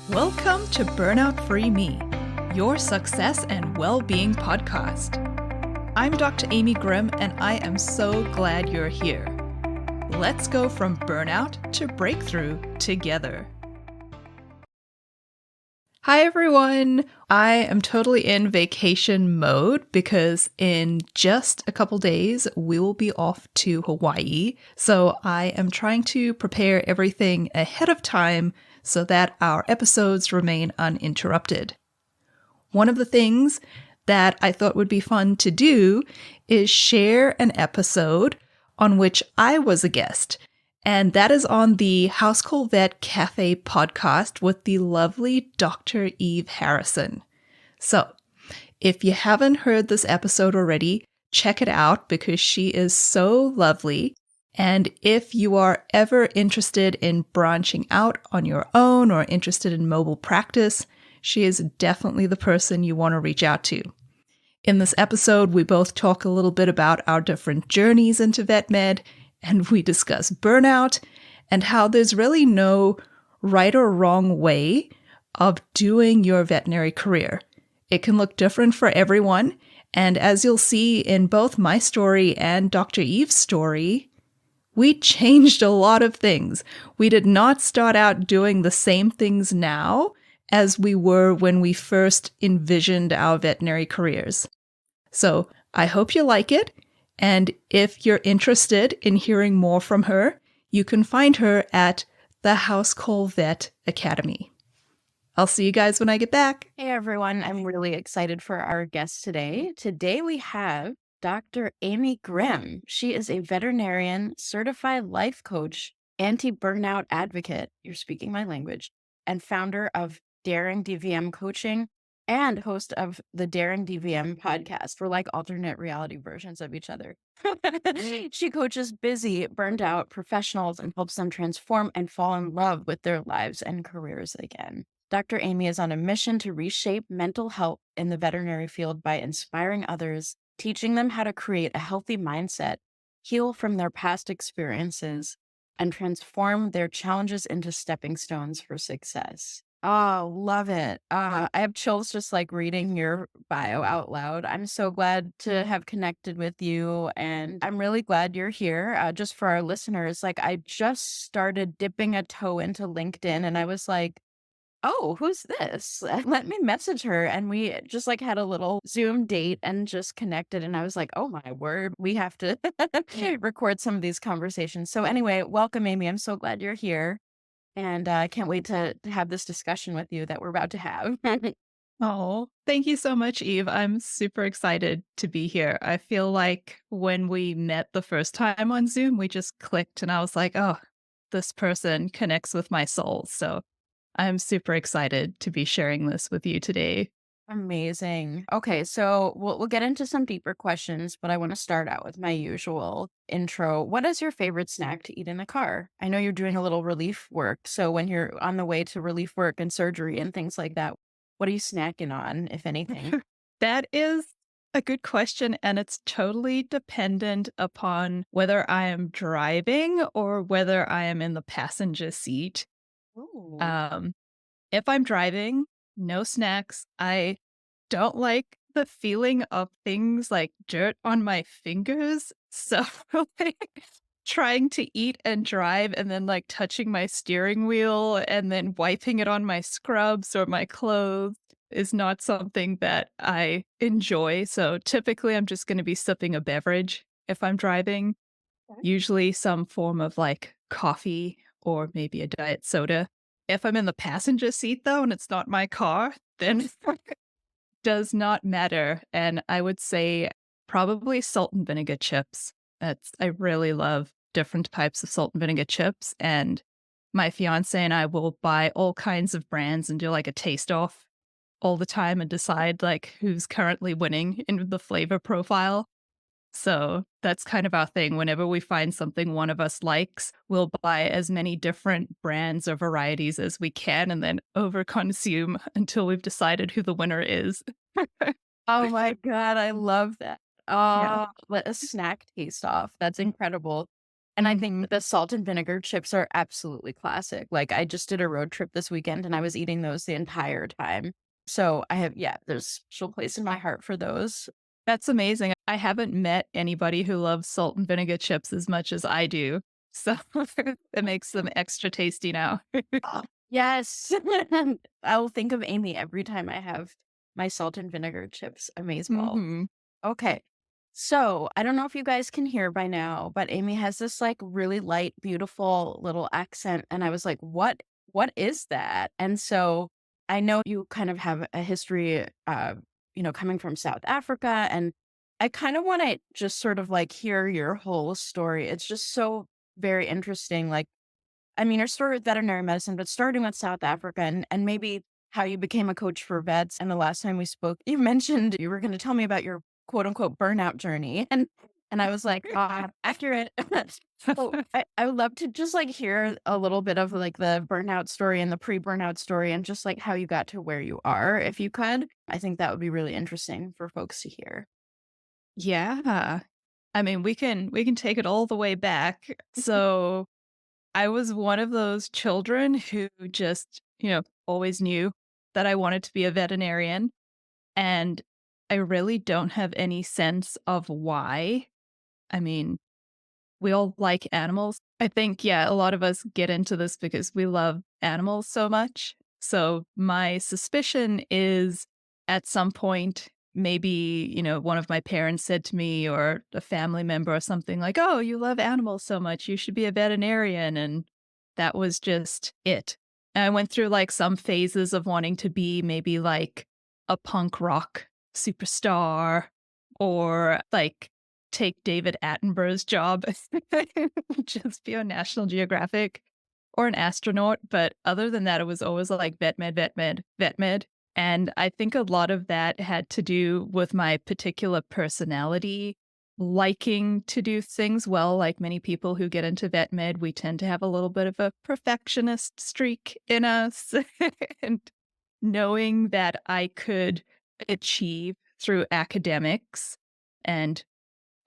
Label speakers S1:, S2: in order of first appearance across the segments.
S1: Welcome to Burnout-Free Me, your success and well-being podcast. I'm Dr. Amy Grimm, and I am so glad you're here. Let's go from burnout to breakthrough together. Hi, everyone. I am totally in vacation mode because in just a couple days, we will be off to Hawaii. So I am trying to prepare everything ahead of time so that our episodes remain uninterrupted. One of the things that I thought would be fun to do is share an episode on which I was a guest. And that is on the Housecall Vet Café podcast with the lovely Dr. Eve Harrison. So, if you haven't heard this episode already, check it out because she is so lovely. And if you are ever interested in branching out on your own or interested in mobile practice, she is definitely the person you want to reach out to. In this episode, we both talk a little bit about our different journeys into vet med, and we discuss burnout and how there's really no right or wrong way of doing your veterinary career. It can look different for everyone. And as you'll see in both my story and Dr. Eve's story, we changed a lot of things. We did not start out doing the same things now as we were when we first envisioned our veterinary careers. So I hope you like it. And if you're interested in hearing more from her, you can find her at the Housecall Vet Academy. I'll see you guys when I get back.
S2: Hey everyone, I'm really excited for our guest today. Today we have Dr. Amy Grimm. She is a veterinarian, certified life coach, anti-burnout advocate, you're speaking my language, and founder of Daring DVM coaching and host of the Daring DVM podcast. We're like alternate reality versions of each other. She coaches busy, burned out professionals and helps them transform and fall in love with their lives and careers again. Dr. Amy is on a mission to reshape mental health in the veterinary field by inspiring others, teaching them how to create a healthy mindset, heal from their past experiences, and transform their challenges into stepping stones for success. Oh, love it. I have chills just like reading your bio out loud. I'm so glad to have connected with you, and I'm really glad you're here. Just for our listeners, like I just started dipping a toe into LinkedIn and I was like, oh, who's this? Let me message her. And we just like had a little Zoom date and just connected. And I was like, oh my word, we have to record some of these conversations. So anyway, welcome, Amy. I'm so glad you're here. And I can't wait to have this discussion with you that we're about to have.
S1: Oh, thank you so much, Eve. I'm super excited to be here. I feel like when we met the first time on Zoom, we just clicked and I was like, oh, this person connects with my soul. So I'm super excited to be sharing this with you today.
S2: Amazing. Okay, so we'll get into some deeper questions, but I want to start out with my usual intro. What is your favorite snack to eat in the car? I know you're doing a little relief work, so when you're on the way to relief work and surgery and things like that, what are you snacking on, if anything?
S1: That is a good question, and it's totally dependent upon whether I am driving or whether I am in the passenger seat.
S2: Ooh.
S1: Um, if I'm driving, no snacks. I don't like the feeling of things like dirt on my fingers. So, like, trying to eat and drive and then, like, touching my steering wheel and then wiping it on my scrubs or my clothes is not something that I enjoy. So, typically, I'm just gonna be sipping a beverage if I'm driving,
S2: Okay.
S1: usually some form of, like, coffee or maybe a diet soda. If I'm in the passenger seat, though, and it's not my car, then does not matter, and I would say probably salt and vinegar chips. I really love different types of salt and vinegar chips, and my fiancé and I will buy all kinds of brands and do, like, a taste off all the time and decide, like, who's currently winning in the flavor profile. So that's kind of our thing. Whenever we find something one of us likes, we'll buy as many different brands or varieties as we can and then overconsume until we've decided who the winner is.
S2: Oh my God, I love that.
S1: Yeah.
S2: Let a snack taste off. That's incredible. And I think
S1: Mhm.
S2: the salt and vinegar chips are absolutely classic. Like, I just did a road trip this weekend and I was eating those the entire time. So I have, yeah, there's a special place in my heart for those.
S1: That's amazing. I haven't met anybody who loves salt and vinegar chips as much as I do. So it makes them extra tasty now.
S2: Oh, yes. I'll think of Amy every time I have my salt and vinegar chips. Amazeballs.
S1: Mhm.
S2: Okay. So I don't know if you guys can hear by now, but Amy has this like really light, beautiful little accent. And I was like, what is that? And so I know you kind of have a history coming from South Africa. And I kind of want to just sort of like hear your whole story. It's just so very interesting. Like, I mean, your story with veterinary medicine, but starting with South Africa and maybe how you became a coach for vets. And the last time we spoke, you mentioned you were going to tell me about your quote unquote burnout journey. And I was like, ah, accurate. So I would love to just like hear a little bit of like the burnout story and the pre-burnout story and just like how you got to where you are, if you could. I think that would be really interesting for folks to hear.
S1: Yeah. I mean, we can take it all the way back. So I was one of those children who just, always knew that I wanted to be a veterinarian. And I really don't have any sense of why. I mean, we all like animals. I think, yeah, a lot of us get into this because we love animals so much. So my suspicion is at some point, maybe, one of my parents said to me or a family member or something like, oh, you love animals so much. You should be a veterinarian. And that was just it. And I went through like some phases of wanting to be maybe like a punk rock superstar or like take David Attenborough's job, just be on National Geographic or an astronaut. But other than that, it was always like vet med, vet med, vet med. And I think a lot of that had to do with my particular personality, liking to do things well. Like many people who get into vet med, we tend to have a little bit of a perfectionist streak in us. And knowing that I could achieve through academics and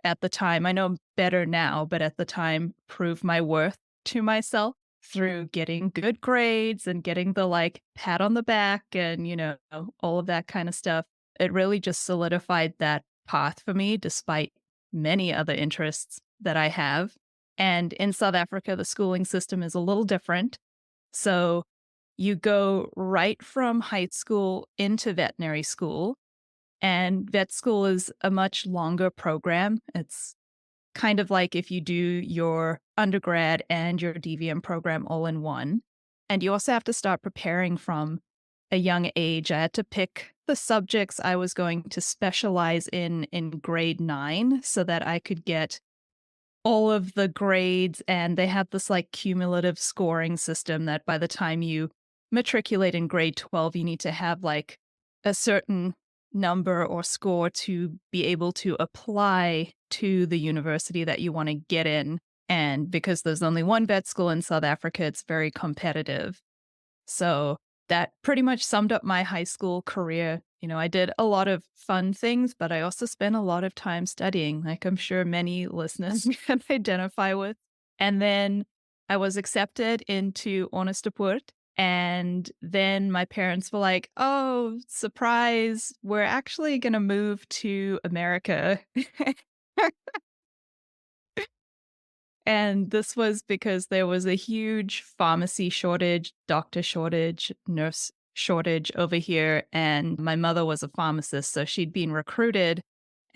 S1: at the time, I know better now, but at the time, prove my worth to myself through getting good grades and getting the like pat on the back and, all of that kind of stuff. It really just solidified that path for me, despite many other interests that I have. And in South Africa, the schooling system is a little different. So you go right from high school into veterinary school. And vet school is a much longer program. It's kind of like if you do your undergrad and your DVM program all in one. And you also have to start preparing from a young age. I had to pick the subjects I was going to specialize in grade 9 so that I could get all of the grades. And they have this like cumulative scoring system that by the time you matriculate in grade 12, you need to have like a certain number or score to be able to apply to the university that you want to get in. And because there's only one vet school in South Africa, it's very competitive. So that pretty much summed up my high school career. I did a lot of fun things, but I also spent a lot of time studying, like I'm sure many listeners can identify with. And then I was accepted into Onderstpoort. And then my parents were like, oh, surprise, we're actually going to move to America. And this was because there was a huge pharmacy shortage, doctor shortage, nurse shortage over here. And my mother was a pharmacist, so she'd been recruited.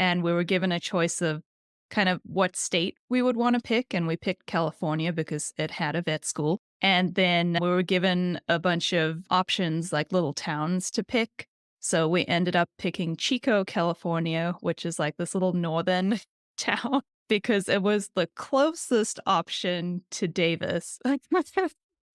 S1: And we were given a choice of kind of what state we would want to pick. And we picked California because it had a vet school. And then we were given a bunch of options, like little towns to pick. So we ended up picking Chico, California, which is like this little northern town because it was the closest option to Davis.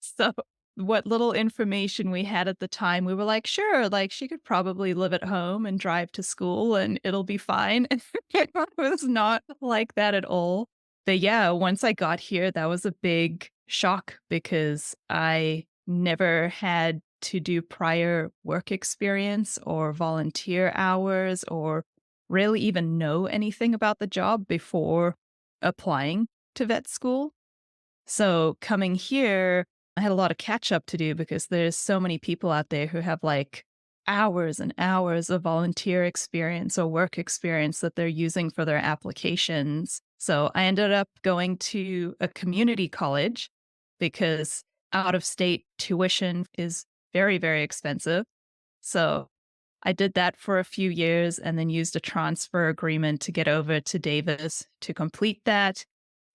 S1: So what little information we had at the time, we were like, sure, like she could probably live at home and drive to school and it'll be fine. It was not like that at all. But yeah, once I got here, that was a big shock because I never had to do prior work experience or volunteer hours or really even know anything about the job before applying to vet school. So coming here, I had a lot of catch up to do because there's so many people out there who have like hours and hours of volunteer experience or work experience that they're using for their applications. So I ended up going to a community college because out of state tuition is very, very expensive. So I did that for a few years and then used a transfer agreement to get over to Davis to complete that.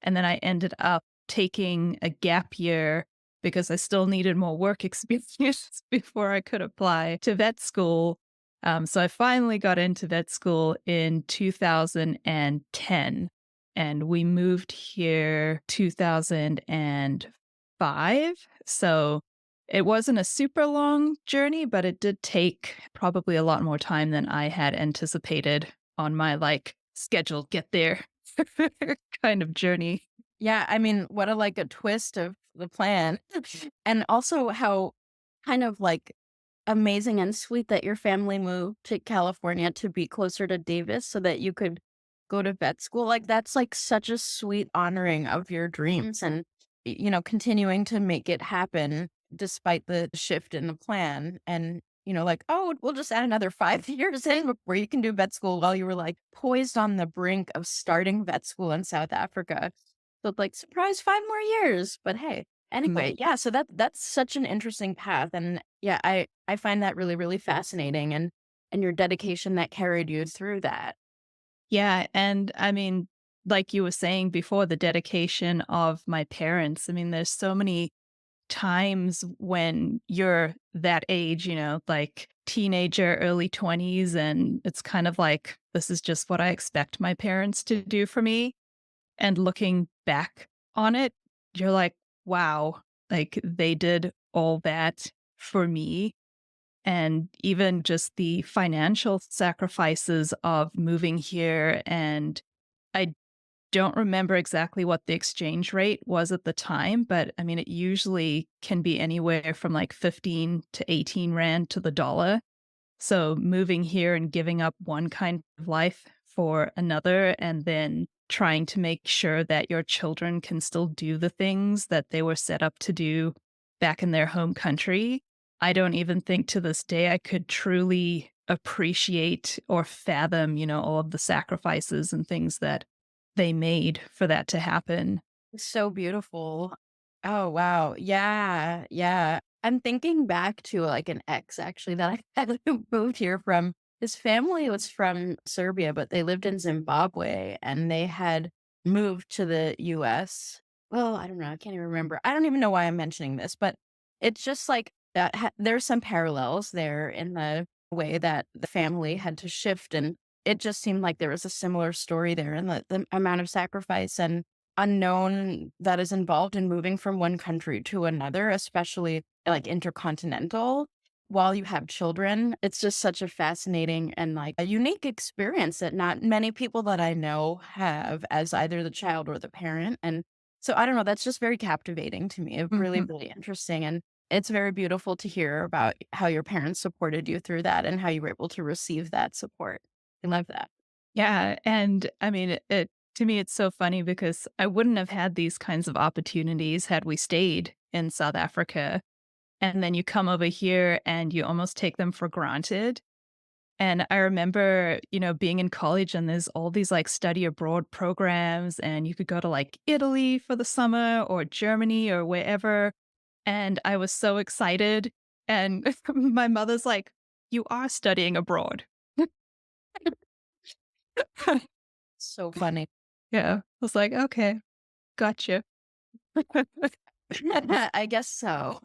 S1: And then I ended up taking a gap year because I still needed more work experience before I could apply to vet school. So I finally got into vet school in 2010, and we moved here 2005. So it wasn't a super long journey, but it did take probably a lot more time than I had anticipated on my like scheduled get there kind of journey.
S2: Yeah, I mean, what a like a twist of the plan. And also how kind of like amazing and sweet that your family moved to California to be closer to Davis so that you could go to vet school. Like that's like such a sweet honoring of your dreams and continuing to make it happen despite the shift in the plan and like, oh, we'll just add another 5 years in where you can do vet school while you were like poised on the brink of starting vet school in South Africa. So like surprise 5 more years. But hey, anyway, yeah, so that's such an interesting path. And yeah, I find that really, really fascinating and your dedication that carried you through that.
S1: Yeah, and I mean, like you were saying before, the dedication of my parents. I mean, there's so many times when you're that age, like teenager, early 20s, and it's kind of like, this is just what I expect my parents to do for me. And looking back on it, you're like, wow, like they did all that for me. And even just the financial sacrifices of moving here. And I don't remember exactly what the exchange rate was at the time, but I mean, it usually can be anywhere from like 15 to 18 Rand to the dollar. So moving here and giving up one kind of life for another, and then trying to make sure that your children can still do the things that they were set up to do back in their home country. I don't even think to this day I could truly appreciate or fathom, all of the sacrifices and things that they made for that to happen.
S2: So beautiful. Oh, wow. Yeah, yeah. I'm thinking back to like an ex actually that I had who moved here from. His family was from Serbia, but they lived in Zimbabwe and they had moved to the US. Well, I don't know. I can't even remember. I don't even know why I'm mentioning this, but it's just like there's some parallels there in the way that the family had to shift. And it just seemed like there was a similar story there in the amount of sacrifice and unknown that is involved in moving from one country to another, especially like intercontinental while you have children. It's just such a fascinating and like a unique experience that not many people that I know have as either the child or the parent. And so I don't know, that's just very captivating to me. Really,
S1: Mhm.
S2: really interesting. And it's very beautiful to hear about how your parents supported you through that and how you were able to receive that support. I love that.
S1: Yeah, and I mean, it to me, it's so funny because I wouldn't have had these kinds of opportunities had we stayed in South Africa. And then you come over here and you almost take them for granted. And I remember, being in college and there's all these like study abroad programs, and you could go to like Italy for the summer or Germany or wherever. And I was so excited. And my mother's like, "You are studying abroad."
S2: So funny.
S1: Yeah. I was like, okay, gotcha.
S2: I guess so.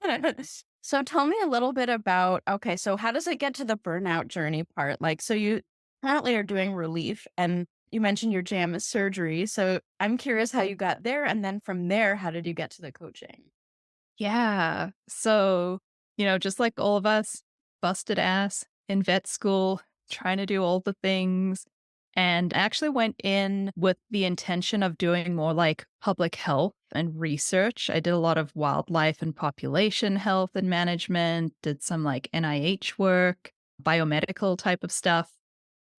S2: So tell me a little bit about okay, so how does it get to the burnout journey part? Like, so you currently are doing relief and you mentioned your jam is surgery. So I'm curious how you got there. And then from there, how did you get to the coaching?
S1: Yeah. So, just like all of us, busted ass in vet school, trying to do all the things. And I actually went in with the intention of doing more like public health and research. I did a lot of wildlife and population health and management, did some like NIH work, biomedical type of stuff.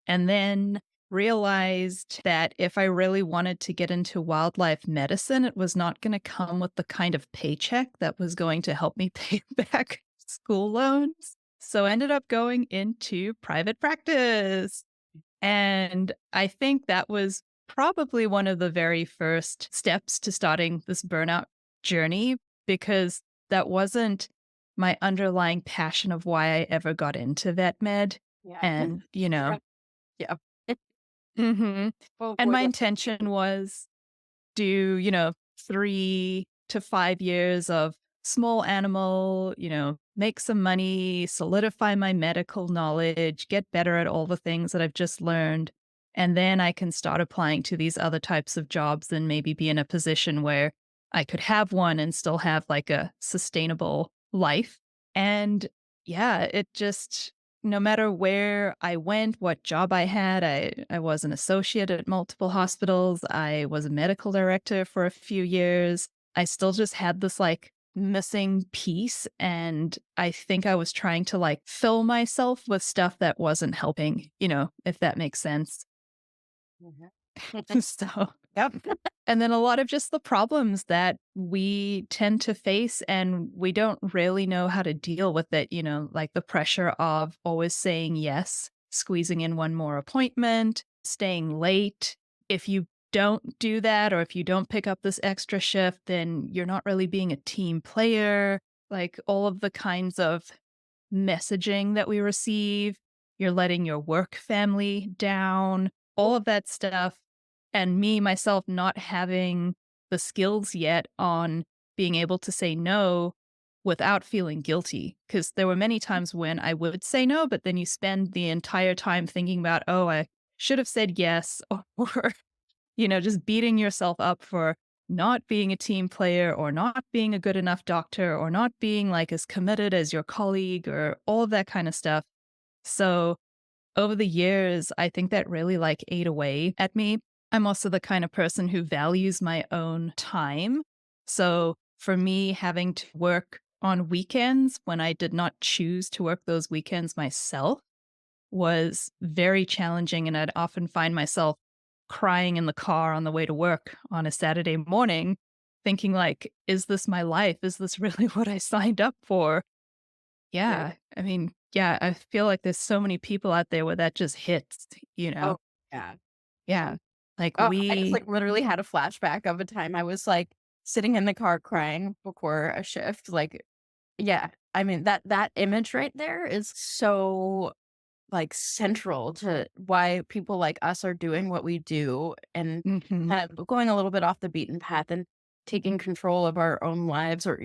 S1: And then realized that if I really wanted to get into wildlife medicine, it was not going to come with the kind of paycheck that was going to help me pay back school loans. So I ended up going into private practice. And I think that was probably one of the very first steps to starting this burnout journey because that wasn't my underlying passion of why I ever got into vet med.
S2: Yeah.
S1: And,
S2: Yeah.
S1: mhm.
S2: Oh
S1: And
S2: boy,
S1: my
S2: what
S1: intention was do, 3 to 5 years of small animal, make some money, solidify my medical knowledge, get better at all the things that I've just learned. And then I can start applying to these other types of jobs and maybe be in a position where I could have one and still have like a sustainable life. And yeah, it just, no matter where I went, what job I had, I was an associate at multiple hospitals. I was a medical director for a few years. I still just had this like missing piece. And I think I was trying to like fill myself with stuff that wasn't helping, if that makes sense.
S2: Mhm.
S1: So,
S2: Yep.
S1: and then a lot of just the problems that we tend to face and we don't really know how to deal with it, like the pressure of always saying yes, squeezing in one more appointment, staying late. If you don't do that or if you don't pick up this extra shift, then you're not really being a team player. Like all of the kinds of messaging that we receive, you're letting your work family down, all of that stuff. And me, myself, not having the skills yet on being able to say no without feeling guilty. Because there were many times when I would say no, but then you spend the entire time thinking about, oh, I should have said yes, or, just beating yourself up for not being a team player or not being a good enough doctor or not being like as committed as your colleague or all of that kind of stuff. So over the years, I think that really like ate away at me. I'm also the kind of person who values my own time. So for me, having to work on weekends when I did not choose to work those weekends myself was very challenging. And I'd often find myself crying in the car on the way to work on a Saturday morning, thinking like, is this my life? Is this really what I signed up for?
S2: Yeah.
S1: Yeah. I mean, yeah, I feel like there's so many people out there where that just hits, you
S2: Oh,
S1: know?
S2: yeah.
S1: Yeah. Like
S2: Oh, I just
S1: we
S2: like literally had a flashback of a time I was like sitting in the car crying before a shift. Like, yeah. I mean that image right there is so like central to why people like us are doing what we do and
S1: Mhm.
S2: kind of going a little bit off the beaten path and taking control of our own lives or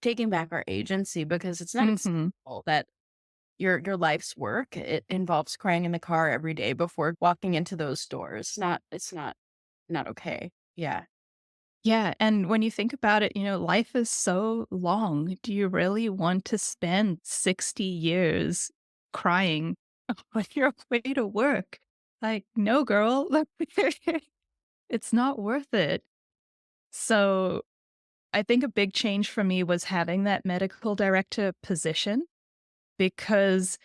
S2: taking back our agency because it's not
S1: Mhm.
S2: acceptable that your life's work it involves crying in the car every day before walking into those doors. Not okay. Yeah.
S1: Yeah, and when you think about it, life is so long. Do you really want to spend 60 years crying on your way to work? Like, no, girl. It's not worth it. So, I think a big change for me was having that medical director position because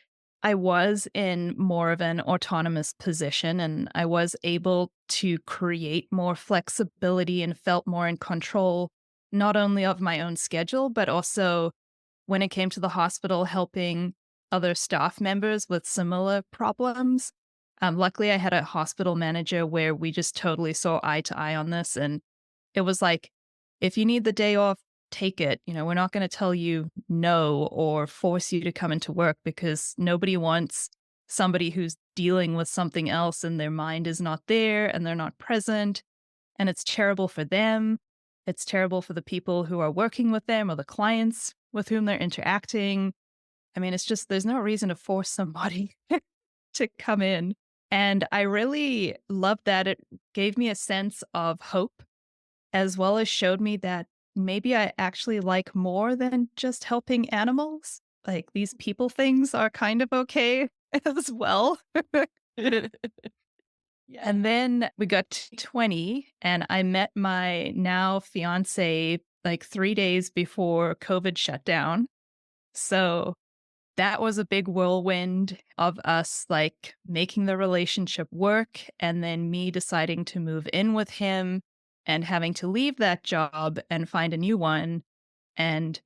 S1: I was in more of an autonomous position and I was able to create more flexibility and felt more in control, not only of my own schedule, but also when it came to the hospital, helping other staff members with similar problems. Luckily, I had a hospital manager where we just totally saw eye to eye on this. And it was like, if you need the day off, take it. We're not going to tell you no or force you to come into work because nobody wants somebody who's dealing with something else and their mind is not there and they're not present. And it's terrible for them. It's terrible for the people who are working with them or the clients with whom they're interacting. I mean, it's just, there's no reason to force somebody to come in. And I really loved that. It gave me a sense of hope as well as showed me that maybe I actually like more than just helping animals. Like these people things are kind of okay as well.
S2: Yeah.
S1: And then we got to 20 and I met my now fiance like 3 days before COVID shut down. So that was a big whirlwind of us like making the relationship work and then me deciding to move in with him and having to leave that job and find a new one. And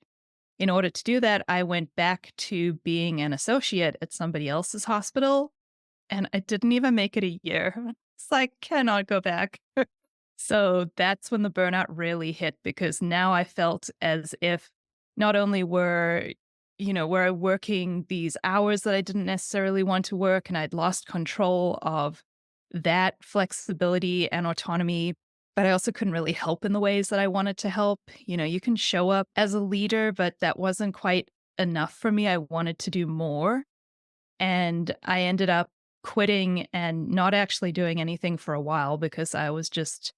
S1: in order to do that, I went back to being an associate at somebody else's hospital, and I didn't even make it a year. It's like, cannot go back. So that's when the burnout really hit because now I felt as if not only were I working these hours that I didn't necessarily want to work and I'd lost control of that flexibility and autonomy, but I also couldn't really help in the ways that I wanted to help. You can show up as a leader, but that wasn't quite enough for me. I wanted to do more. And I ended up quitting and not actually doing anything for a while because I was just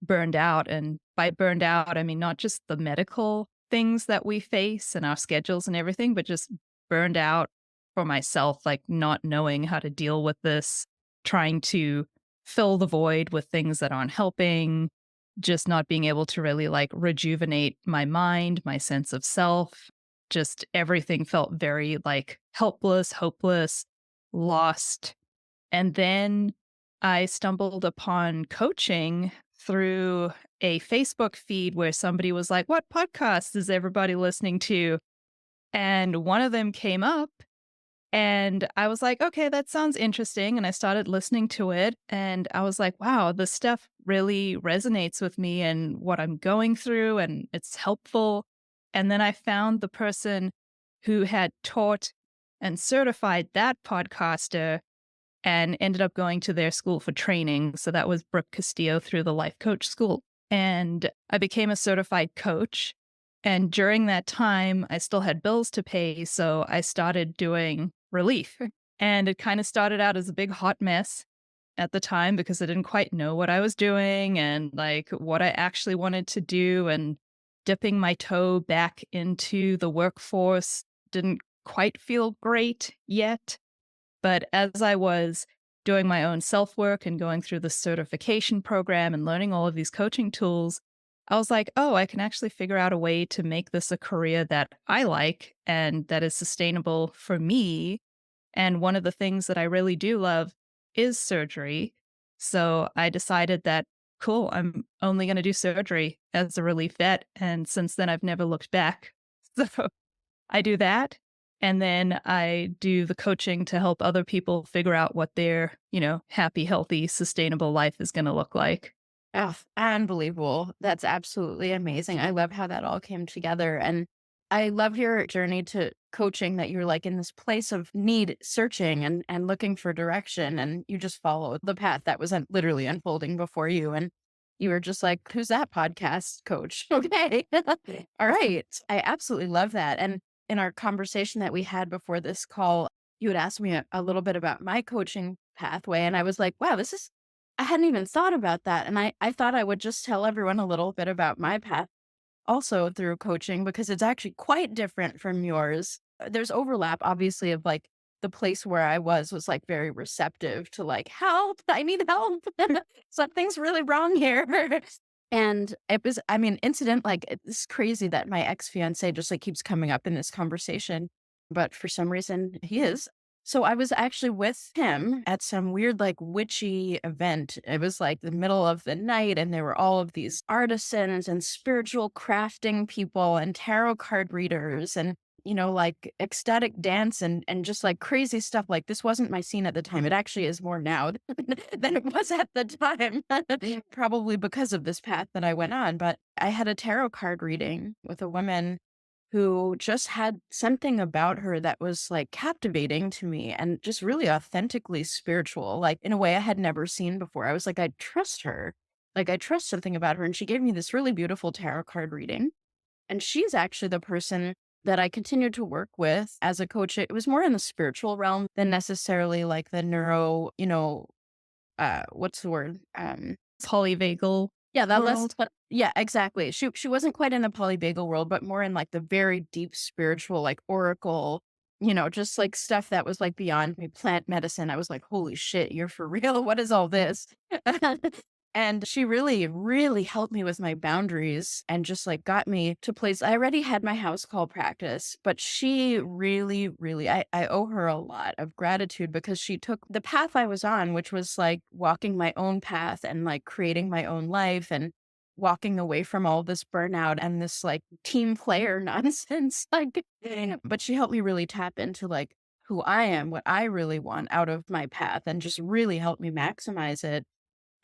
S1: burned out. And by burned out, I mean not just the medical things that we face and our schedules and everything, but just burned out for myself, like not knowing how to deal with this, trying to fill the void with things that aren't helping, just not being able to really like rejuvenate my mind, my sense of self. Just everything felt very like helpless, hopeless, lost. And then I stumbled upon coaching through a Facebook feed where somebody was like, "What podcast is everybody listening to?" And one of them came up, and I was like, "Okay, that sounds interesting." And I started listening to it, and I was like, "Wow, this stuff really resonates with me and what I'm going through, and it's helpful." And then I found the person who had taught and certified that podcaster and ended up going to their school for training. So that was Brooke Castillo through the Life Coach School. And I became a certified coach. And during that time, I still had bills to pay. So I started doing relief. And it kind of started out as a big hot mess at the time because I didn't quite know what I was doing and like what I actually wanted to do. And dipping my toe back into the workforce didn't quite feel great yet. But as I was doing my own self work and going through the certification program and learning all of these coaching tools, I was like, oh, I can actually figure out a way to make this a career that I like and that is sustainable for me. And one of the things that I really do love is surgery. So I decided that, cool, I'm only going to do surgery as a relief vet. And since then, I've never looked back. So I do that. And then I do the coaching to help other people figure out what their, happy, healthy, sustainable life is going to look like.
S2: Oh, unbelievable. That's absolutely amazing. I love how that all came together. And I love your journey to coaching that you're like in this place of need, searching and looking for direction. And you just followed the path that was literally unfolding before you. And you were just like, who's that podcast coach? Okay. All right. I absolutely love that. And in our conversation that we had before this call, you had asked me a little bit about my coaching pathway. And I was like, wow, I hadn't even thought about that. And I thought I would just tell everyone a little bit about my path also through coaching because it's actually quite different from yours. There's overlap, obviously, of like the place where I was like very receptive to like, help, I need help. Something's really wrong here. And it was, I mean, incident like it's crazy that my ex fiance just like keeps coming up in this conversation, but for some reason he is. So I was actually with him at some weird, like witchy event. It was like the middle of the night, and there were all of these artisans and spiritual crafting people and tarot card readers and, like ecstatic dance and just like crazy stuff. Like this wasn't my scene at the time. It actually is more now than it was at the time, probably because of this path that I went on. But I had a tarot card reading with a woman who just had something about her that was like captivating to me and just really authentically spiritual, like in a way I had never seen before. I was like, I trust her. Like, I trust something about her. And she gave me this really beautiful tarot card reading. And she's actually the person that I continued to work with as a coach. It was more in the spiritual realm than necessarily like the neuro, what's the word?
S1: Polyvagal
S2: Yeah, that less
S1: world.
S2: but yeah, exactly. She wasn't quite in the polyvagal world, but more in like the very deep spiritual, like oracle, just like stuff that was like beyond me, plant medicine. I was like, holy shit, you're for real. What is all this? And she really, really helped me with my boundaries and just like got me to place. I already had my house call practice, but she really, really, I owe her a lot of gratitude because she took the path I was on, which was like walking my own path and like creating my own life and walking away from all this burnout and this like team player nonsense. Like, but she helped me really tap into like who I am, what I really want out of my path, and just really helped me maximize it.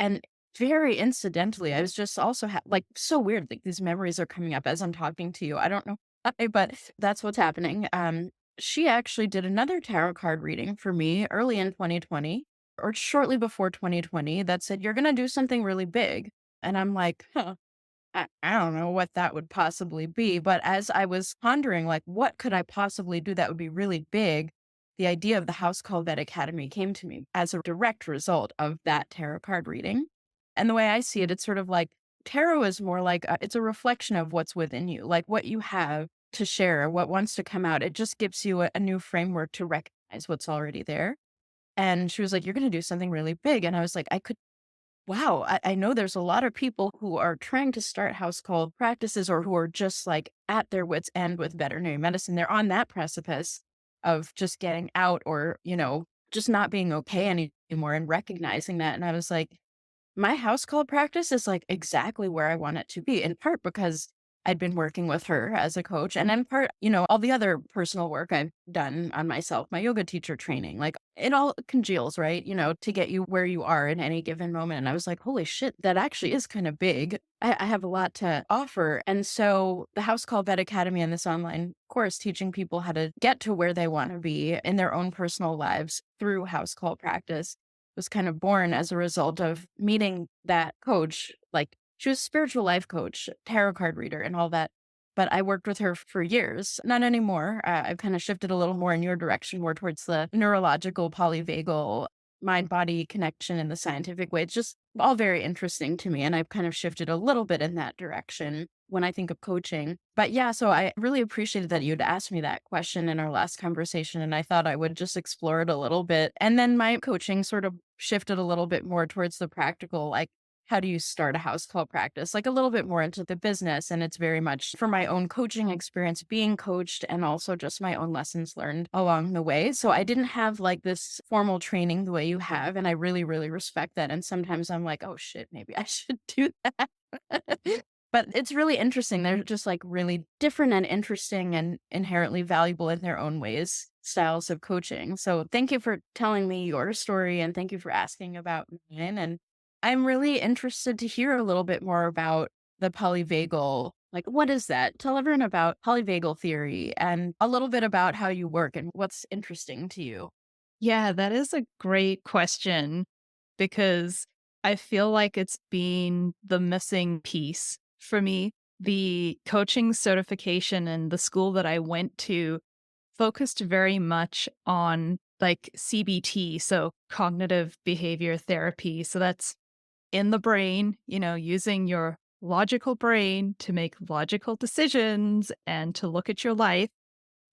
S2: And very incidentally, I was just also like so weird. Like these memories are coming up as I'm talking to you. I don't know why, but that's what's happening. She actually did another tarot card reading for me early in 2020 or shortly before 2020 that said, "You're going to do something really big." And I'm like, huh, I don't know what that would possibly be. But as I was pondering, like, what could I possibly do that would be really big? The idea of the Housecall Vet Academy came to me as a direct result of that tarot card reading. And the way I see it, it's sort of like tarot is more like it's a reflection of what's within you, like what you have to share, what wants to come out. It just gives you a new framework to recognize what's already there. And she was like, "You're going to do something really big." And I was like, I could wow, I know there's a lot of people who are trying to start house call practices or who are just like at their wits' end with veterinary medicine. They're on that precipice of just getting out or, just not being okay anymore and recognizing that. And I was like, my house call practice is like exactly where I want it to be, in part because I'd been working with her as a coach, and in part, all the other personal work I've done on myself, my yoga teacher training, like it all congeals, right? To get you where you are in any given moment. And I was like, holy shit, that actually is kind of big. I have a lot to offer. And so the House Call Vet Academy and this online course teaching people how to get to where they want to be in their own personal lives through house call practice was kind of born as a result of meeting that coach. Like she was a spiritual life coach, tarot card reader, and all that. But I worked with her for years. Not anymore. I've kind of shifted a little more in your direction, more towards the neurological, polyvagal, mind body connection in the scientific way. It's just all very interesting to me. And I've kind of shifted a little bit in that direction when I think of coaching. But yeah, so I really appreciated that you'd asked me that question in our last conversation. And I thought I would just explore it a little bit. And then my coaching sort of shifted a little bit more towards the practical, like, how do you start a house call practice? Like a little bit more into the business. And it's very much for my own coaching experience, being coached, and also just my own lessons learned along the way. So I didn't have like this formal training the way you have. And I really, really respect that. And sometimes I'm like, oh shit, maybe I should do that. But it's really interesting. They're just like really different and interesting and inherently valuable in their own ways, styles of coaching. So thank you for telling me your story and thank you for asking about mine. And I'm really interested to hear a little bit more about the polyvagal. Like, what is that? Tell everyone about polyvagal theory and a little bit about how you work and what's interesting to you.
S1: Yeah, that is a great question because I feel like it's been the missing piece for me. The coaching certification and the school that I went to focused very much on like CBT, so cognitive behavior therapy. So that's in the brain, using your logical brain to make logical decisions and to look at your life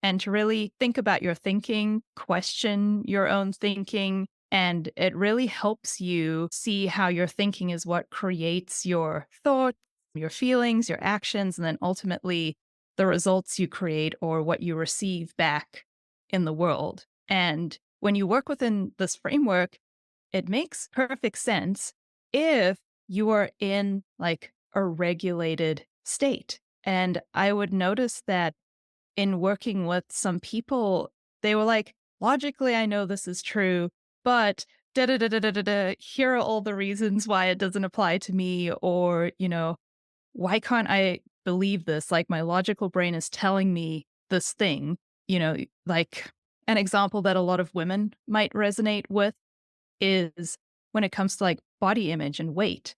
S1: and to really think about your thinking, question your own thinking. And it really helps you see how your thinking is what creates your thoughts, your feelings, your actions, and then ultimately the results you create or what you receive back in the world. And when you work within this framework, it makes perfect sense if you are in like a regulated state. And I would notice that in working with some people, they were like, logically, I know this is true, but da da da da da da da, here are all the reasons why it doesn't apply to me, or, why can't I believe this? Like, my logical brain is telling me this thing, like an example that a lot of women might resonate with is when it comes to like body image and weight,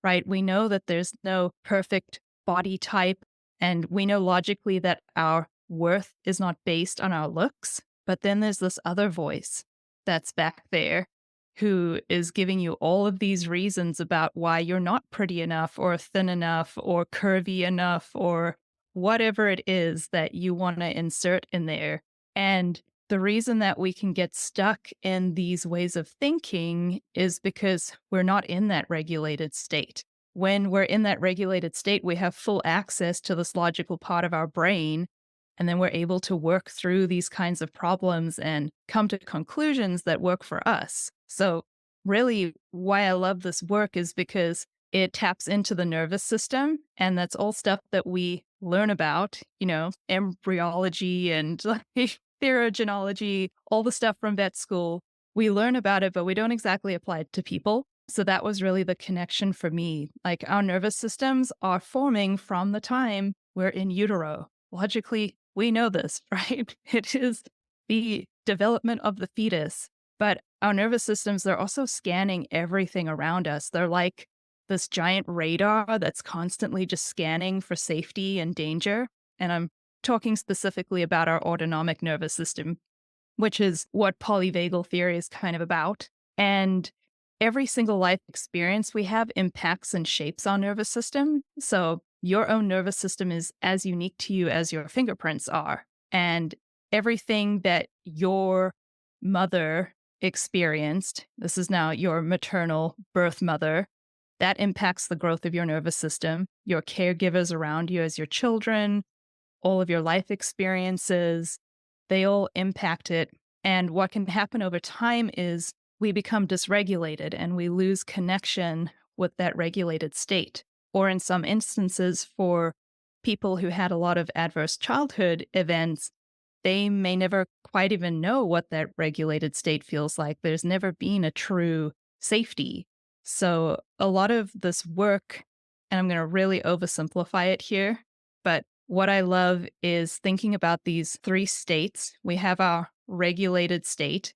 S1: right? We know that there's no perfect body type, and we know logically that our worth is not based on our looks. But then there's this other voice that's back there who is giving you all of these reasons about why you're not pretty enough or thin enough or curvy enough or whatever it is that you want to insert in there. And the reason that we can get stuck in these ways of thinking is because we're not in that regulated state. When we're in that regulated state, we have full access to this logical part of our brain, and then we're able to work through these kinds of problems and come to conclusions that work for us. So, really, why I love this work is because it taps into the nervous system, and that's all stuff that we learn about, embryology and like therogenology, all the stuff from vet school. We learn about it, but we don't exactly apply it to people. So that was really the connection for me. Like our nervous systems are forming from the time we're in utero. Logically, we know this, right? It is the development of the fetus. But our nervous systems, they're also scanning everything around us. They're like this giant radar that's constantly just scanning for safety and danger. And I'm talking specifically about our autonomic nervous system, which is what polyvagal theory is kind of about. And every single life experience we have impacts and shapes our nervous system. So your own nervous system is as unique to you as your fingerprints are. And everything that your mother experienced, this is now your maternal birth mother, that impacts the growth of your nervous system, your caregivers around you as your children, all of your life experiences, they all impact it. And what can happen over time is we become dysregulated and we lose connection with that regulated state. Or in some instances, for people who had a lot of adverse childhood events, they may never quite even know what that regulated state feels like. There's never been a true safety. So a lot of this work, and I'm going to really oversimplify it here, but what I love is thinking about these three states. We have our regulated state.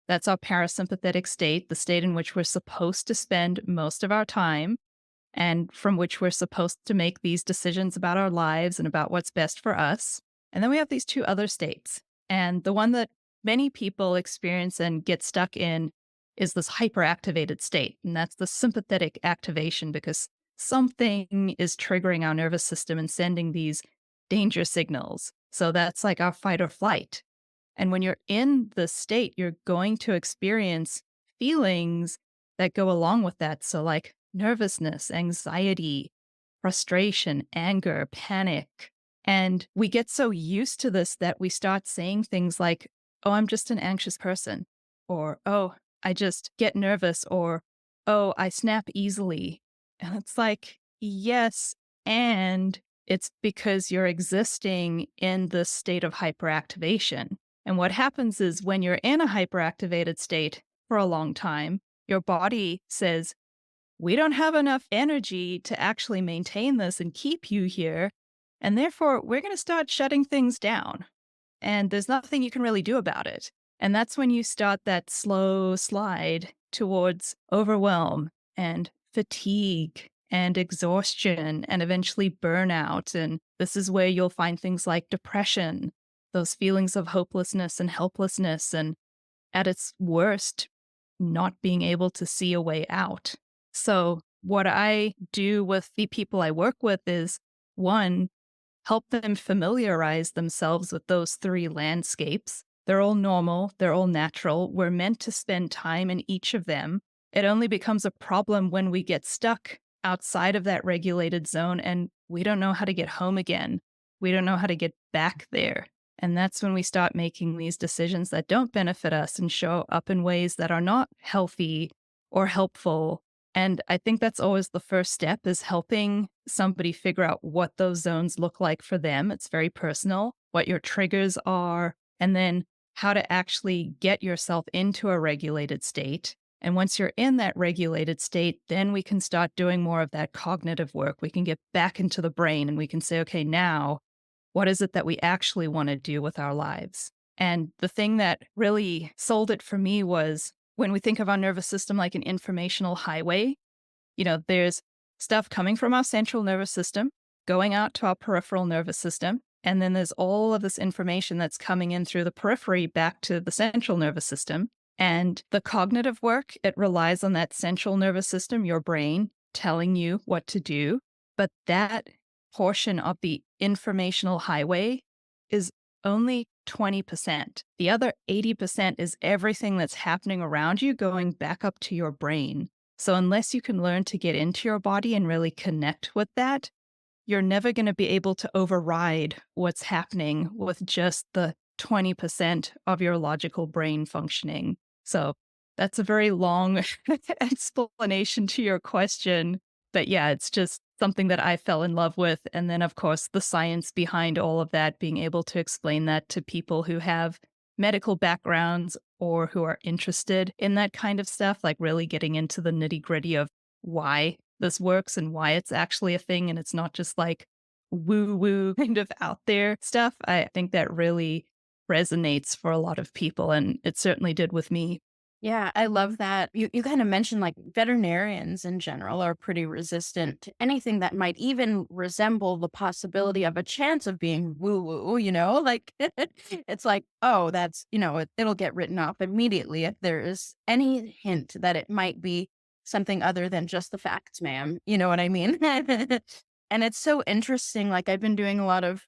S1: That's our parasympathetic state, the state in which we're supposed to spend most of our time and from which we're supposed to make these decisions about our lives and about what's best for us. And then we have these two other states. And the one that many people experience and get stuck in is this hyperactivated state. And that's the sympathetic activation because something is triggering our nervous system and sending these danger signals. So that's like our fight or flight. And when you're in this state, you're going to experience feelings that go along with that. So, like nervousness, anxiety, frustration, anger, panic. And we get so used to this that we start saying things like, oh, I'm just an anxious person, or oh, I just get nervous, or oh, I snap easily. And it's like, yes, and it's because you're existing in this state of hyperactivation. And what happens is when you're in a hyperactivated state for a long time, your body says, we don't have enough energy to actually maintain this and keep you here. And therefore, we're going to start shutting things down. And there's nothing you can really do about it. And that's when you start that slow slide towards overwhelm and fatigue and exhaustion and eventually burnout. And this is where you'll find things like depression, those feelings of hopelessness and helplessness, and at its worst, not being able to see a way out. So, what I do with the people I work with is one, help them familiarize themselves with those three landscapes. They're all normal, they're all natural. We're meant to spend time in each of them. It only becomes a problem when we get stuck outside of that regulated zone and we don't know how to get home again. We don't know how to get back there. And that's when we start making these decisions that don't benefit us and show up in ways that are not healthy or helpful. And I think that's always the first step, is helping somebody figure out what those zones look like for them. It's very personal, what your triggers are, and then how to actually get yourself into a regulated state. And once you're in that regulated state, then we can start doing more of that cognitive work. We can get back into the brain and we can say, okay, now what is it that we actually want to do with our lives? And the thing that really sold it for me was when we think of our nervous system like an informational highway, there's stuff coming from our central nervous system, going out to our peripheral nervous system. And then there's all of this information that's coming in through the periphery back to the central nervous system. And the cognitive work, it relies on that central nervous system, your brain, telling you what to do. But that portion of the informational highway is only 20%. The other 80% is everything that's happening around you going back up to your brain. So, unless you can learn to get into your body and really connect with that, you're never going to be able to override what's happening with just the 20% of your logical brain functioning. So that's a very long explanation to your question. But yeah, it's just something that I fell in love with. And then, of course, the science behind all of that, being able to explain that to people who have medical backgrounds or who are interested in that kind of stuff, like really getting into the nitty gritty of why this works and why it's actually a thing. And it's not just like woo woo kind of out there stuff. I think that really resonates for a lot of people. And it certainly did with me.
S2: Yeah, I love that. You kind of mentioned like veterinarians in general are pretty resistant to anything that might even resemble the possibility of a chance of being woo woo, like it's like, oh, that's, it'll get written off immediately if there is any hint that it might be something other than just the facts, ma'am. You know what I mean? And it's so interesting. Like, I've been doing a lot of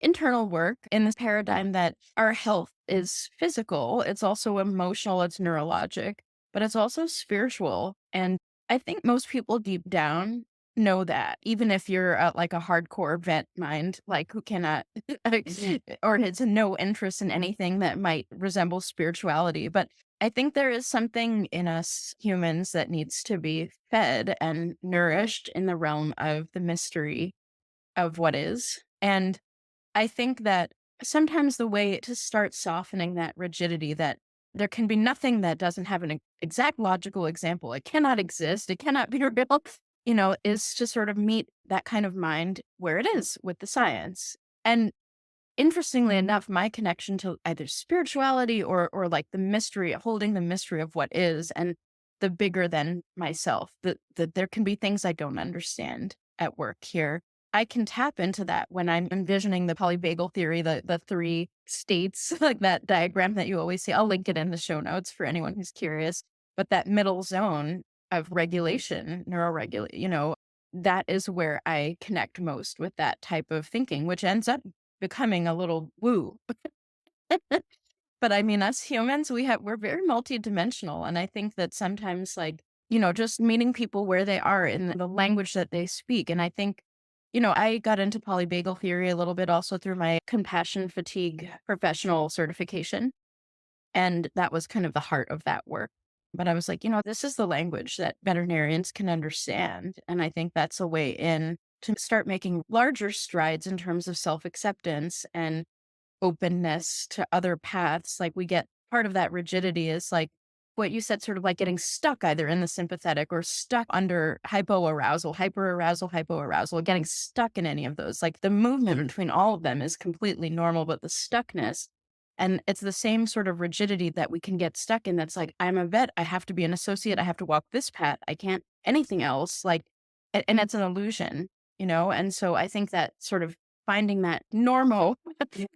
S2: internal work in this paradigm that our health is physical, it's also emotional, it's neurologic, but it's also spiritual. And I think most people deep down know that, even if you're like a hardcore vet mind, like who cannot or has no interest in anything that might resemble spirituality. But I think there is something in us humans that needs to be fed and nourished in the realm of the mystery of what is. And I think that sometimes the way to start softening that rigidity, that there can be nothing that doesn't have an exact logical example, it cannot exist, it cannot be real, is to sort of meet that kind of mind where it is with the science. And interestingly enough, my connection to either spirituality or like the mystery, holding the mystery of what is, and the bigger than myself, that there can be things I don't understand at work here. I can tap into that when I'm envisioning the polyvagal theory, the three states, like that diagram that you always see. I'll link it in the show notes for anyone who's curious. But that middle zone of regulation, neuroregulate, that is where I connect most with that type of thinking, which ends up becoming a little woo. But I mean, us humans, we're very multidimensional. And I think that sometimes, like, just meeting people where they are in the language that they speak. And I think, I got into polyvagal theory a little bit also through my compassion fatigue professional certification. And that was kind of the heart of that work. But I was like, this is the language that veterinarians can understand. And I think that's a way in to start making larger strides in terms of self acceptance and openness to other paths. Like, we get part of that rigidity is like what you said, sort of like getting stuck either in the sympathetic or stuck under hypoarousal, hyperarousal, hypoarousal, getting stuck in any of those. Like, the movement between all of them is completely normal, but the stuckness, and it's the same sort of rigidity that we can get stuck in. That's like, I'm a vet, I have to be an associate, I have to walk this path, I can't anything else. Like, and it's an illusion, And so I think that sort of finding that normal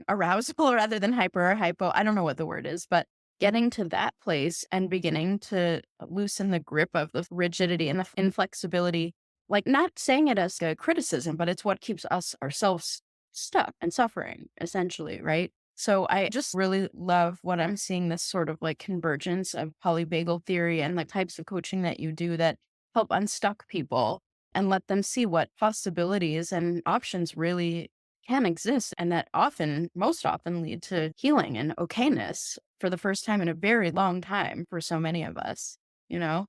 S2: arousal rather than hyper or hypo, I don't know what the word is, but getting to that place and beginning to loosen the grip of the rigidity and the inflexibility, like, not saying it as a criticism, but it's what keeps us ourselves stuck and suffering, essentially, right? So I just really love what I'm seeing, this sort of like convergence of polyvagal theory and the types of coaching that you do that help unstuck people and let them see what possibilities and options really can exist, and that most often lead to healing and okayness for the first time in a very long time for so many of us, you know?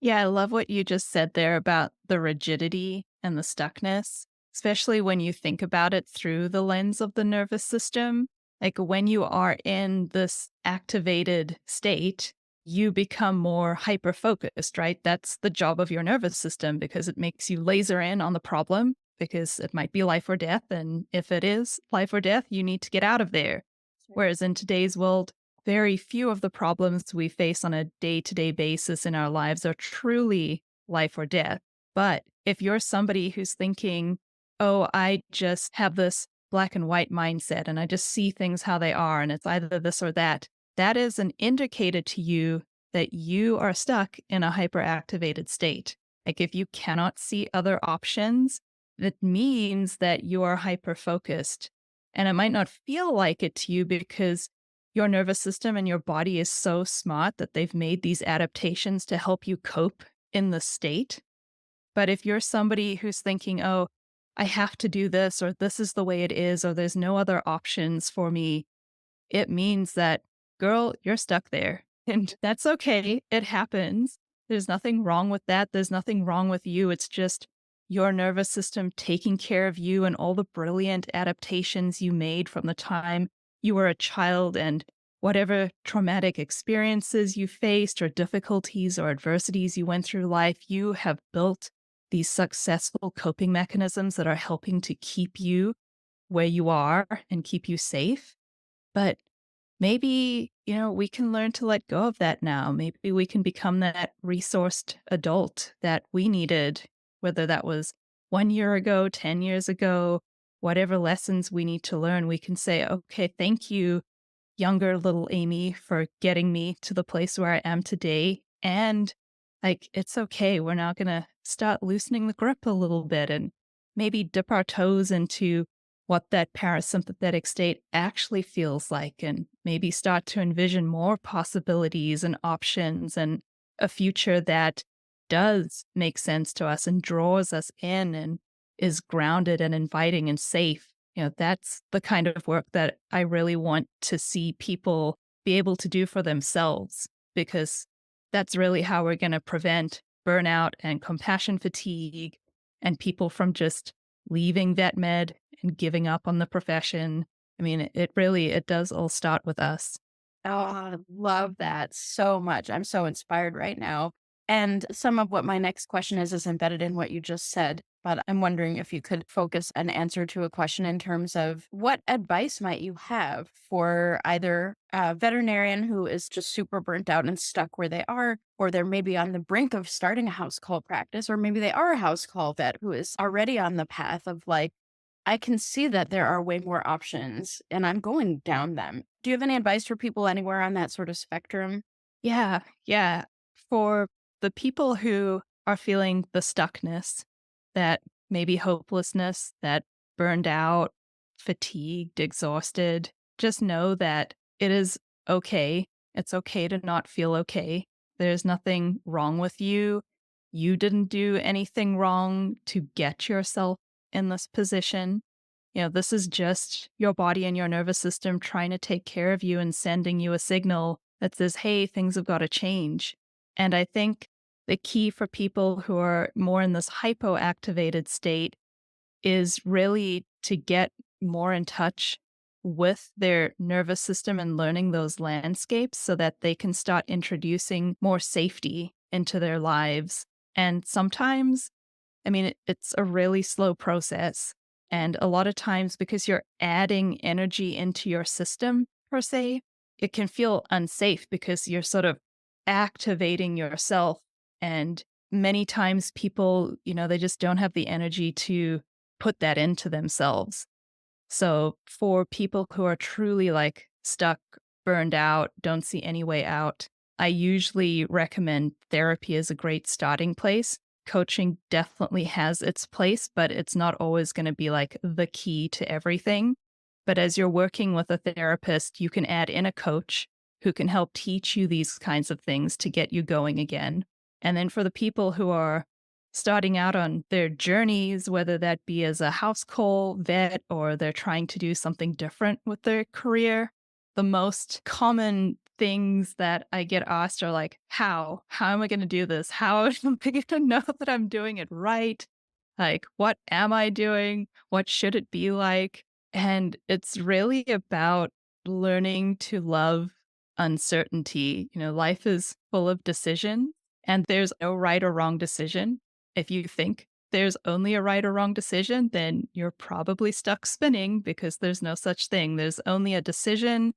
S1: Yeah, I love what you just said there about the rigidity and the stuckness, especially when you think about it through the lens of the nervous system. Like, when you are in this activated state, you become more hyper focused, right? That's the job of your nervous system because it makes you laser in on the problem because it might be life or death. And if it is life or death, you need to get out of there. Whereas in today's world, very few of the problems we face on a day to day basis in our lives are truly life or death. But if you're somebody who's thinking, oh, I just have this black and white mindset and I just see things how they are and it's either this or that, that is an indicator to you that you are stuck in a hyperactivated state. Like, if you cannot see other options, that means that you are hyper focused. And it might not feel like it to you because your nervous system and your body is so smart that they've made these adaptations to help you cope in the state. But if you're somebody who's thinking, oh, I have to do this, or this is the way it is, or there's no other options for me, it means that, girl, you're stuck there. And that's okay. It happens. There's nothing wrong with that. There's nothing wrong with you. It's just your nervous system taking care of you and all the brilliant adaptations you made from the time you were a child and whatever traumatic experiences you faced or difficulties or adversities you went through life, you have built these successful coping mechanisms that are helping to keep you where you are and keep you safe. But maybe, we can learn to let go of that now. Maybe we can become that resourced adult that we needed, whether that was 1 year ago, 10 years ago, whatever lessons we need to learn. We can say, okay, thank you, younger little Amy, for getting me to the place where I am today. And like, it's okay. We're now going to start loosening the grip a little bit and maybe dip our toes into what that parasympathetic state actually feels like, and maybe start to envision more possibilities and options and a future that does make sense to us and draws us in and is grounded and inviting and safe. That's the kind of work that I really want to see people be able to do for themselves, because that's really how we're going to prevent burnout and compassion fatigue and people from just leaving vet med and giving up on the profession. I mean, it does all start with us.
S2: Oh, I love that so much. I'm so inspired right now. And some of what my next question is embedded in what you just said. But I'm wondering if you could focus an answer to a question in terms of what advice might you have for either a veterinarian who is just super burnt out and stuck where they are, or they're maybe on the brink of starting a house call practice, or maybe they are a house call vet who is already on the path of like, I can see that there are way more options and I'm going down them. Do you have any advice for people anywhere on that sort of spectrum?
S1: Yeah, yeah. For the people who are feeling the stuckness, that maybe hopelessness, that burned out, fatigued, exhausted, just know that it is okay. It's okay to not feel okay. There's nothing wrong with you. You didn't do anything wrong to get yourself in this position. This is just your body and your nervous system trying to take care of you and sending you a signal that says, hey, things have got to change. And I think the key for people who are more in this hypoactivated state is really to get more in touch with their nervous system and learning those landscapes so that they can start introducing more safety into their lives. And sometimes, I mean, it's a really slow process. And a lot of times, because you're adding energy into your system, per se, it can feel unsafe because you're sort of activating yourself. And many times people, they just don't have the energy to put that into themselves. So for people who are truly like stuck, burned out, don't see any way out, I usually recommend therapy as a great starting place. Coaching definitely has its place, but it's not always going to be like the key to everything. But as you're working with a therapist, you can add in a coach who can help teach you these kinds of things to get you going again. And then for the people who are starting out on their journeys, whether that be as a house call vet or they're trying to do something different with their career, the most common things that I get asked are like, how? How am I going to do this? How am I going to know that I'm doing it right? Like, what am I doing? What should it be like? And it's really about learning to love uncertainty. Life is full of decisions and there's no right or wrong decision. If you think there's only a right or wrong decision, then you're probably stuck spinning because there's no such thing. There's only a decision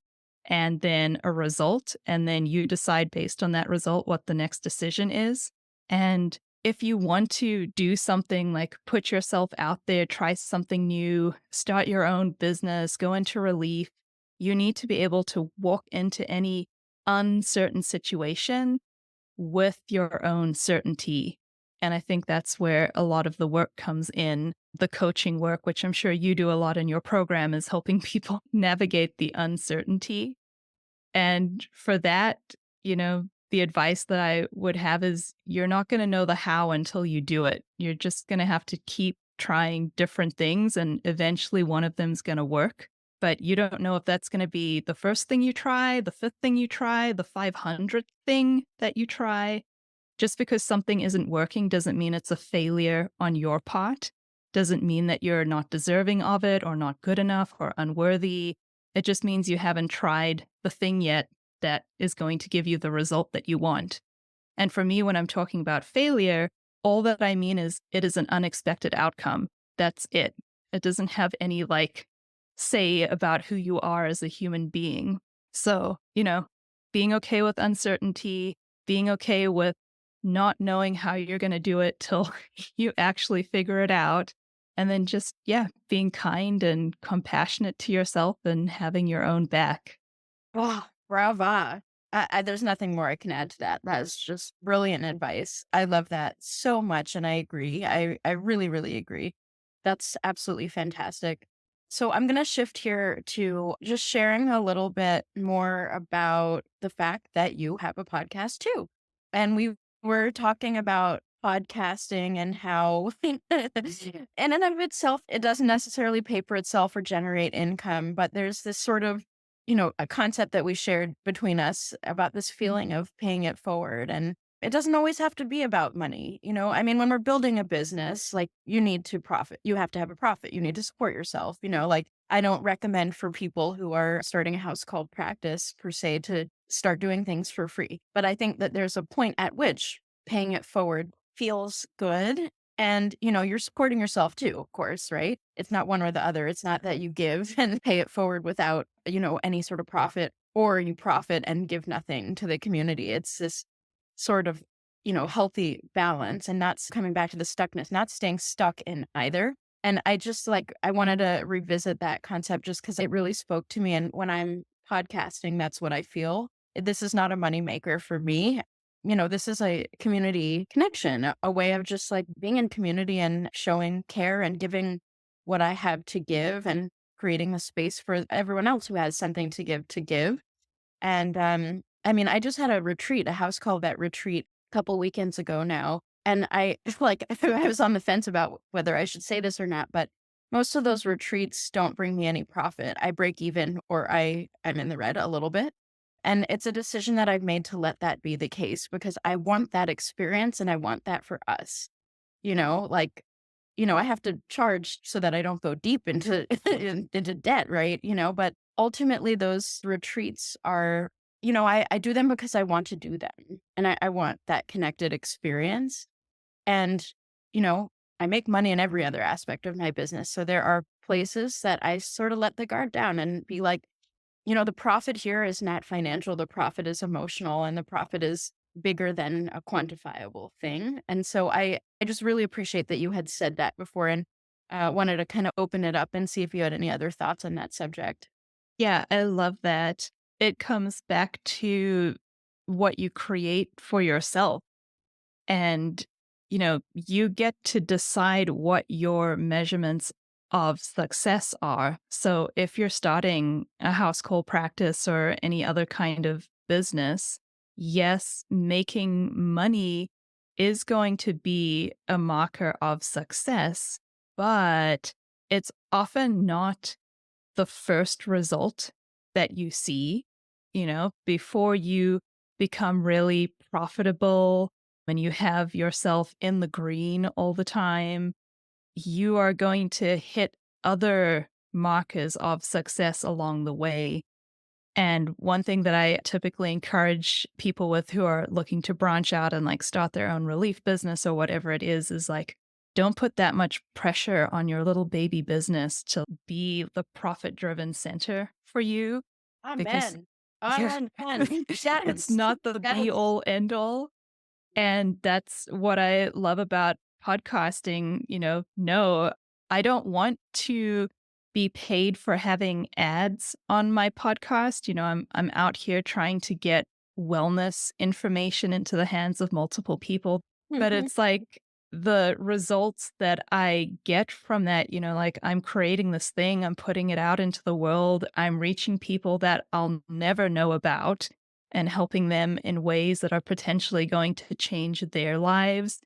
S1: and then a result, and then you decide based on that result what the next decision is. And if you want to do something like put yourself out there, try something new, start your own business, go into relief, you need to be able to walk into any uncertain situation with your own certainty. And I think that's where a lot of the work comes in. The coaching work, which I'm sure you do a lot in your program, is helping people navigate the uncertainty. And for that, the advice that I would have is you're not going to know the how until you do it. You're just going to have to keep trying different things, and eventually one of them's going to work. But you don't know if that's going to be the first thing you try, the fifth thing you try, the 500th thing that you try. Just because something isn't working doesn't mean it's a failure on your part. Doesn't mean that you're not deserving of it or not good enough or unworthy. It just means you haven't tried the thing yet that is going to give you the result that you want. And for me, when I'm talking about failure, all that I mean is it is an unexpected outcome. That's it. It doesn't have any say about who you are as a human being. So, being okay with uncertainty, being okay with not knowing how you're going to do it till you actually figure it out. And then just, yeah, being kind and compassionate to yourself and having your own back.
S2: Oh, brava. There's nothing more I can add to that. That is just brilliant advice. I love that so much. And I agree. I really, really agree. That's absolutely fantastic. So I'm going to shift here to just sharing a little bit more about the fact that you have a podcast too. And we were talking about podcasting and how, in and of itself, it doesn't necessarily pay for itself or generate income, but there's this sort of a concept that we shared between us about this feeling of paying it forward. And it doesn't always have to be about money. I mean, when we're building a business, like you need to profit, you have to have a profit, you need to support yourself. Like I don't recommend for people who are starting a house called practice per se to start doing things for free. But I think that there's a point at which paying it forward feels good. And, you're supporting yourself too, of course, right? It's not one or the other. It's not that you give and pay it forward without, any sort of profit, or you profit and give nothing to the community. It's this sort of, healthy balance, and not coming back to the stuckness, not staying stuck in either. And I just I wanted to revisit that concept just because it really spoke to me. And when I'm podcasting, that's what I feel. This is not a moneymaker for me. This is a community connection, a way of just being in community and showing care and giving what I have to give, and creating a space for everyone else who has something to give to give. And I mean, I just had a retreat, a Housecall Vet retreat a couple weekends ago now. And I I was on the fence about whether I should say this or not, but most of those retreats don't bring me any profit. I break even, or I'm in the red a little bit. And it's a decision that I've made to let that be the case, because I want that experience and I want that for us. You know, like, I have to charge so that I don't go deep into into debt, right? But ultimately those retreats are, I do them because I want to do them. And I want that connected experience. And, you know, I make money in every other aspect of my business. So there are places that I sort of let the guard down and be like, the profit here is not financial, the profit is emotional, and the profit is bigger than a quantifiable thing. And so I just really appreciate that you had said that before, and wanted to kind of open it up and see if you had any other thoughts on that subject.
S1: Yeah, I love that. It comes back to what you create for yourself. And, you get to decide what your measurements of success are. So if you're starting a house call practice or any other kind of business, yes, making money is going to be a marker of success, but it's often not the first result that you see, before you become really profitable, when you have yourself in the green all the time, you are going to hit other markers of success along the way. And one thing that I typically encourage people with who are looking to branch out and start their own relief business or whatever it is don't put that much pressure on your little baby business to be the profit driven center for you, because
S2: Amen.
S1: yeah,
S2: Amen.
S1: it's
S2: Yes.
S1: not the be
S2: Yes.
S1: all end all. And that's what I love about podcasting. No, I don't want to be paid for having ads on my podcast. I'm out here trying to get wellness information into the hands of multiple people. But
S2: Mhm.
S1: it's like the results that I get from that, like I'm creating this thing, I'm putting it out into the world, I'm reaching people that I'll never know about and helping them in ways that are potentially going to change their lives.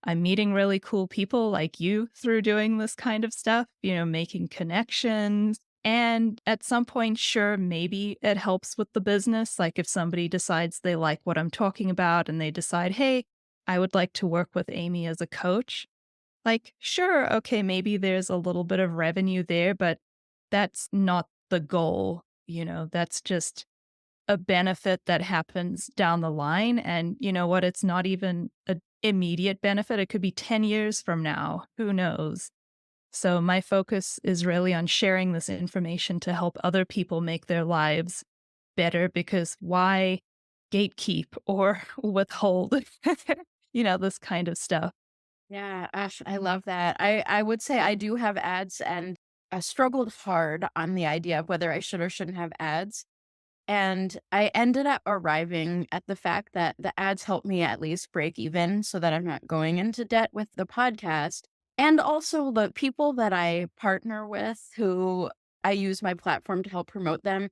S1: I'm meeting really cool people like you through doing this kind of stuff, making connections. And at some point, sure, maybe it helps with the business. Like if somebody decides they like what I'm talking about and they decide, hey, I would like to work with Amy as a coach. Like, sure, okay, maybe there's a little bit of revenue there, but that's not the goal. That's just a benefit that happens down the line. And you know what? It's not even an immediate benefit. It could be 10 years from now. Who knows? So, my focus is really on sharing this information to help other people make their lives better because why gatekeep or withhold, this kind of stuff.
S2: Yeah, I love that. I would say I do have ads, and I struggled hard on the idea of whether I should or shouldn't have ads. And I ended up arriving at the fact that the ads help me at least break even so that I'm not going into debt with the podcast. And also the people that I partner with who I use my platform to help promote them,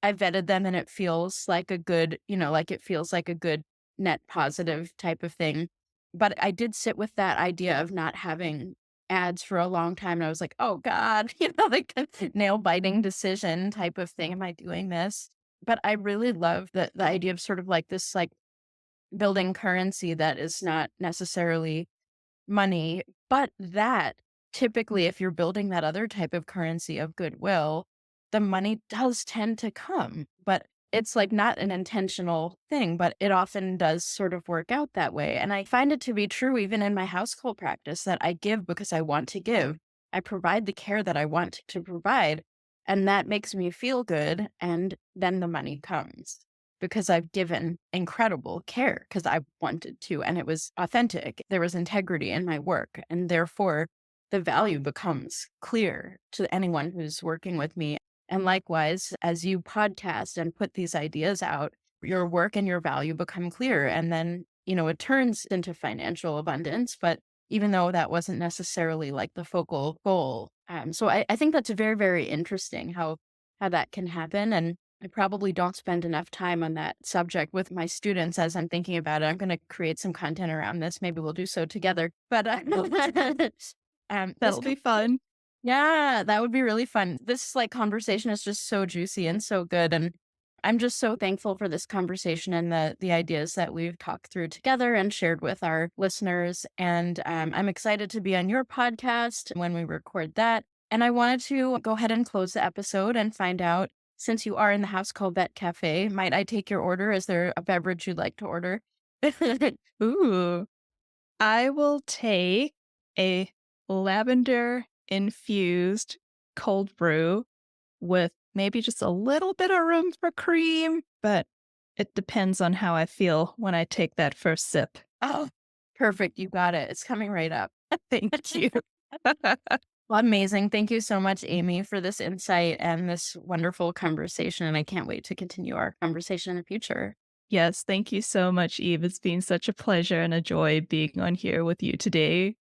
S2: I vetted them and it feels like a good, like it feels like a good net positive type of thing. But I did sit with that idea of not having ads for a long time. And I was like, oh God, like a nail biting decision type of thing. Am I doing this? But I really love the idea of sort of like this, like building currency that is not necessarily money, but that typically, if you're building that other type of currency of goodwill, the money does tend to come. But it's like not an intentional thing, but it often does sort of work out that way. And I find it to be true even in my household practice that I give because I want to give. I provide the care that I want to provide. And that makes me feel good. And then the money comes because I've given incredible care because I wanted to and it was authentic. There was integrity in my work. And therefore, the value becomes clear to anyone who's working with me. And likewise, as you podcast and put these ideas out, your work and your value become clear. And then, it turns into financial abundance. But even though that wasn't necessarily like the focal goal. So I think that's very, very interesting how that can happen. And I probably don't spend enough time on that subject with my students as I'm thinking about it. I'm going to create some content around this. Maybe we'll do so together. But this,
S1: That'll be fun.
S2: yeah, that would be really fun. This like conversation is just so juicy and so good, and I'm just so thankful for this conversation and the ideas that we've talked through together and shared with our listeners. And I'm excited to be on your podcast when we record that. And I wanted to go ahead and close the episode and find out, since you are in the Housecall Vet Café, might I take your order? Is there a beverage you'd like to order?
S1: Ooh, I will take a lavender infused cold brew with maybe just a little bit of room for cream, but it depends on how I feel when I take that first sip.
S2: Oh, perfect. You got it. It's coming right up.
S1: Thank you.
S2: Well, amazing. Thank you so much, Amy, for this insight and this wonderful conversation. And I can't wait to continue our conversation in the future.
S1: Yes, thank you so much, Eve. It's been such a pleasure and a joy being on here with you today.